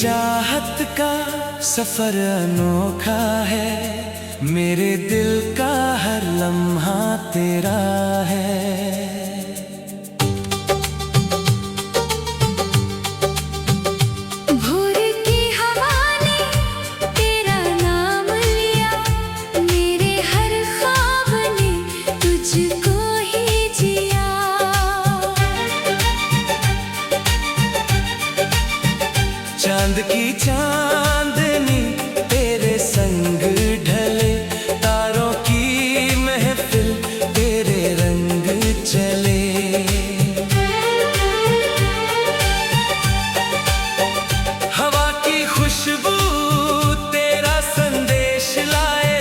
चाहत का सफर अनोखा है, मेरे दिल का हर लम्हा तेरा है। भोर की हवा ने तेरा नाम लिया, मेरे हर ख्वाब ने तुझको ही जिया। चांद की चांदनी तेरे संग ढले, तारों की महफिल तेरे रंग चले। हवा की खुशबू तेरा संदेश लाए,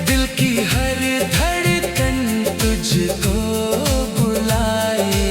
दिल की हर धड़कन तुझको बुलाए।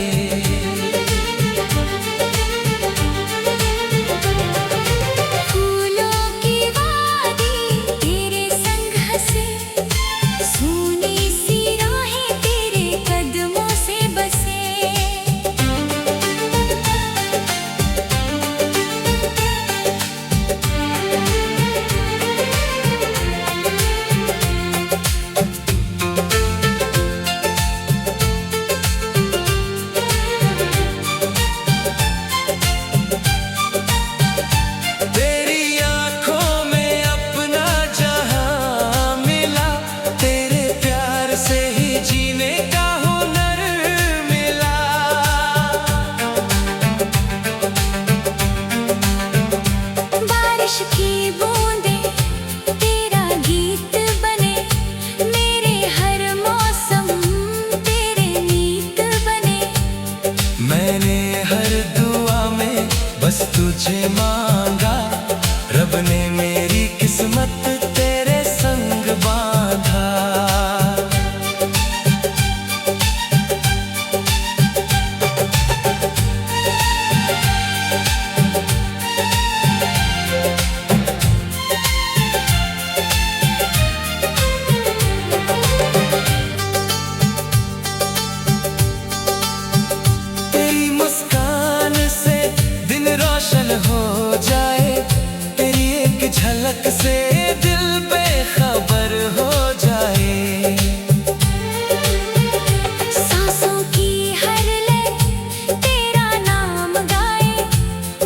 की बूंदें तेरा गीत बने, मेरे हर मौसम तेरे नीत बने। मैंने हर दुआ में बस तुझे मांगा, रब ने मेरी किस्मत तेरे संग बांधा। हो जाए तेरी एक झलक से दिल बेखबर हो जाए। सांसों की हर लय तेरा नाम गाए,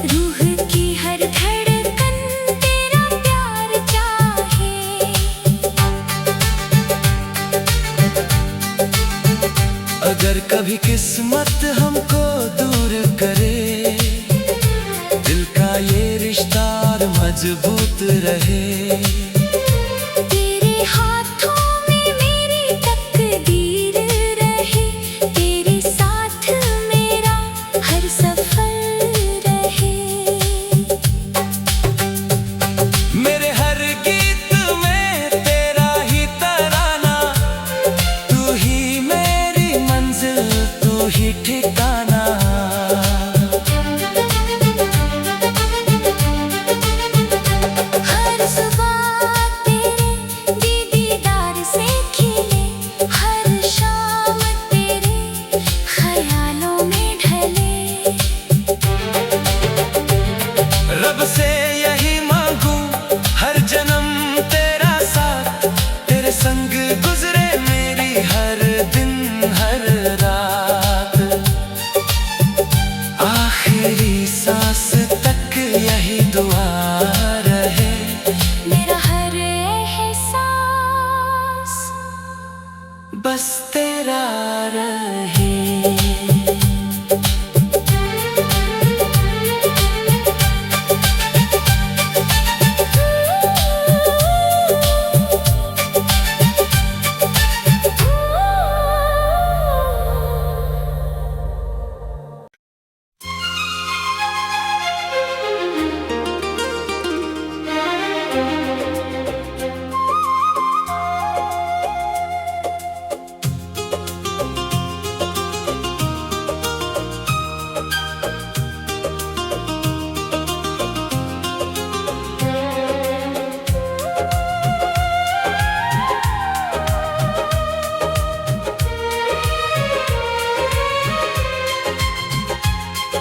रूह की हर धड़कन तेरा प्यार चाहे। अगर कभी किस्मत हमको दूर करे, दिल का ये रिश्ता मजबूत रहे। तेरे हाथों में मेरी तकदीर रहे, तेरे साथ मेरा हर सफर रहे। मेरे हर गीत में तेरा ही तराना, तू ही मेरी मंजिल, तू ही ठिकाना। रब से यही मांगू हर जन्म तेरा साथ, तेरे संग गुजरे मेरी हर दिन हर रात। आखिरी सांस तक यही दुआ रहे, मेरा हर एहसास बस तेरा रहे।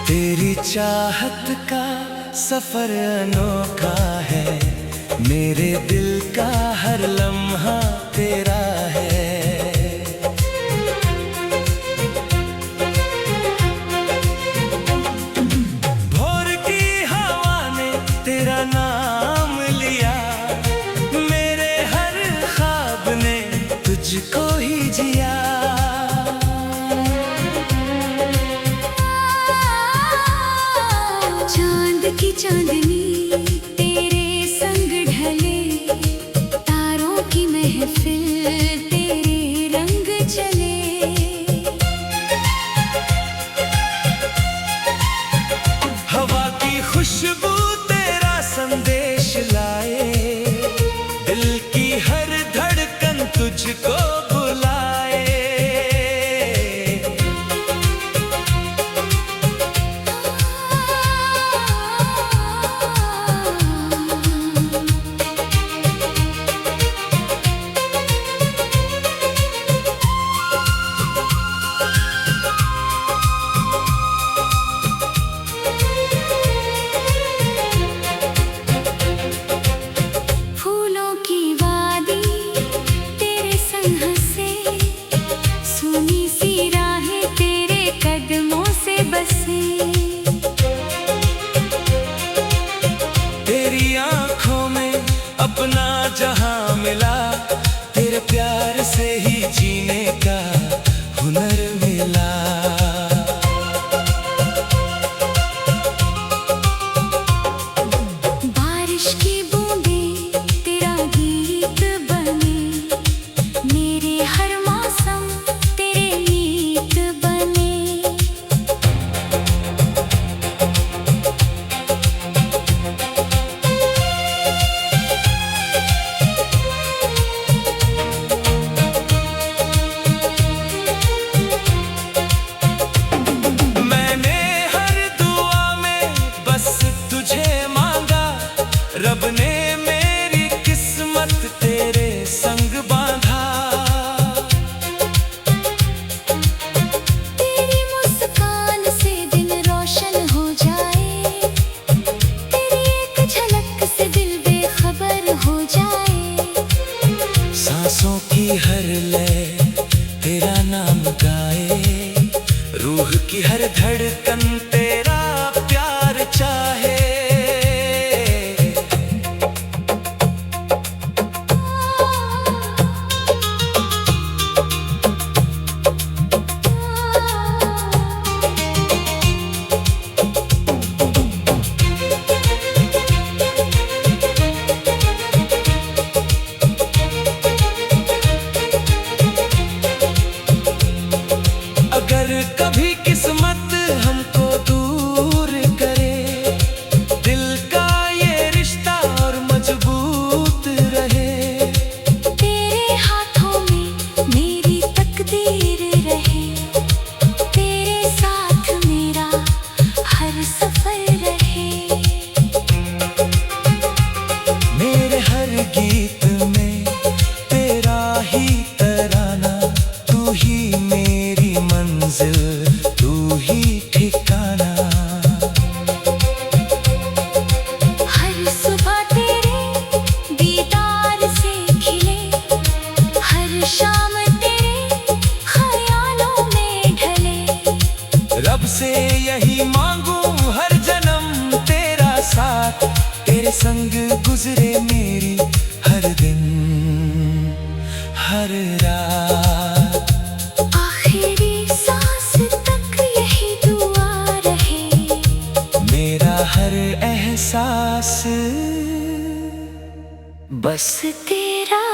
तेरी चाहत का सफर अनोखा है, मेरे दिल का हर लम्हा तेरा है। भोर की हवा ने तेरा नाम लिया, मेरे हर ख्वाब ने तुझको ही जिया। चांद की चांदनी तेरे संग ढले, तारों की महफिल तेरे रंग चले। हवा की खुशबू तेरा संदेश लाए, दिल की हर धड़कन तुझको बुलाए। फूलों की वादी तेरे संग हंसे, सुनी सी राहें तेरे कदमों से बसे। तेरी आंखों में अपना जहां मिला, तेरे प्यार से ही जीने का हुनर मिला। बारिश की बूंदें तेरा गीत बने, मेरे हर मौसम तेरे मीत बने। मैंने हर दुआ में बस तुझे मांगा, रब ने मेरी किस्मत तेरे संग बांधा। तेरी मुस्कान से दिन रोशन हो जाए, तेरी एक झलक से दिल बेखबर हो जाए। सांसों की हर लय तेरा नाम गाए, रूह की हर धड़कन तेरा प्यार चाहे। अगर कभी किस्मत हमको दूर करे, दिल का ये रिश्ता और मजबूत रहे। तेरे हाथों में मेरी तकदीर रहे, तेरे साथ मेरा हर सफर रहे। मेरे हर गीत में तेरा ही तराना, तू ही मेरी मंजिल, तू ही ठिकाना। हर सुबह तेरे दीदार से खिले, हर शाम तेरे ख्यालों में ढले। रब से यही मांगू हर जन्म तेरा साथ, तेरे संग गुजरे मेरी हर दिन हर रात। आखिरी सांस तक यही दुआ रहे, मेरा हर एहसास बस तेरा